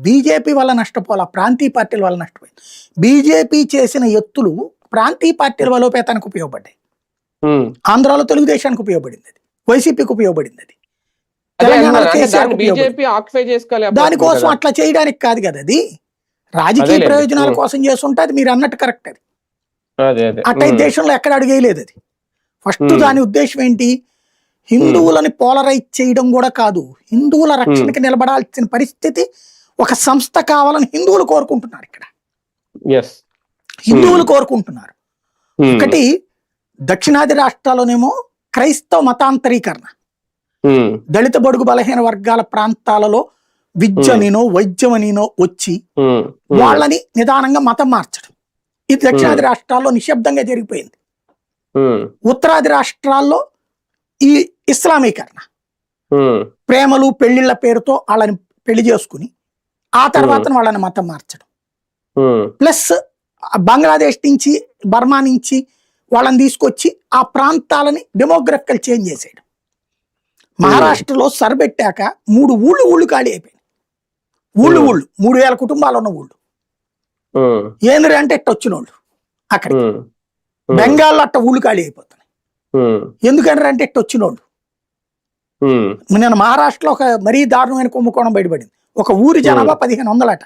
BJP వల్ల నష్టపోవాల, ప్రాంతీయ పార్టీల వల్ల నష్టపోయింది. బీజేపీ చేసిన ఎత్తులు ప్రాంతీయ పార్టీల బలోపేతానికి ఉపయోగపడ్డాయి. ఆంధ్రాలో తెలుగుదేశానికి ఉపయోగపడింది అది, వైసీపీకి ఉపయోగపడింది అది, తెలంగాణలో కేసీఆర్ దానికోసం అట్లా చేయడానికి కాదు కదా, అది రాజకీయ ప్రయోజనాల కోసం చేస్తుంటే అది మీరు అన్నట్టు కరెక్ట్. అది అట్లా దేశంలో ఎక్కడ అడుగేయలేదు. అది ఫస్ట్ దాని ఉద్దేశం ఏంటి, హిందువులని పోలరైజ్ చేయడం కూడా కాదు, హిందువుల రక్షణకి నిలబడాల్సిన పరిస్థితి ఒక సంస్థ కావాలని హిందువులు కోరుకుంటున్నారు. ఇక్కడ హిందువులు కోరుకుంటున్నారు. ఒకటి దక్షిణాది రాష్ట్రాల్లోనేమో క్రైస్తవ మతాంతరీకరణ, దళిత బడుగు బలహీన వర్గాల ప్రాంతాలలో విద్యనినో వైద్యమనినో వచ్చి వాళ్ళని నిదానంగా మతం మార్చడం, ఇది దక్షిణాది రాష్ట్రాల్లో నిశ్శబ్దంగా జరిగిపోయింది. ఉత్తరాది రాష్ట్రాల్లో ఈ ఇస్లామీకరణ, ప్రేమలు పెళ్లిళ్ల పేరుతో వాళ్ళని పెళ్లి చేసుకుని ఆ తర్వాత వాళ్ళని మతం మార్చడం, ప్లస్ బంగ్లాదేశ్ నుంచి బర్మా నుంచి వాళ్ళని తీసుకొచ్చి ఆ ప్రాంతాలని డెమోగ్రఫికల్ చేంజ్ చేసేయడం. మహారాష్ట్రలో సరిపెట్టాక 3 ఊళ్ళు ఖాళీ అయిపోయినాయి. ఊళ్ళు 3000 కుటుంబాలు ఉన్న ఊళ్ళు ఏంద్రే అంటే ఎట్ట వచ్చిన వాళ్ళు అక్కడికి. బెంగాల్లో అట్ట ఊళ్ళు ఖాళీ అయిపోతున్నాయి. ఎందుకంటే అంటే ఎట్ట వచ్చిన వాళ్ళు. నేను మహారాష్ట్రలో ఒక మరీ దారుణమైన కుంభకోణం బయటపడింది. ఒక ఊరి జనాభా 1500 అట.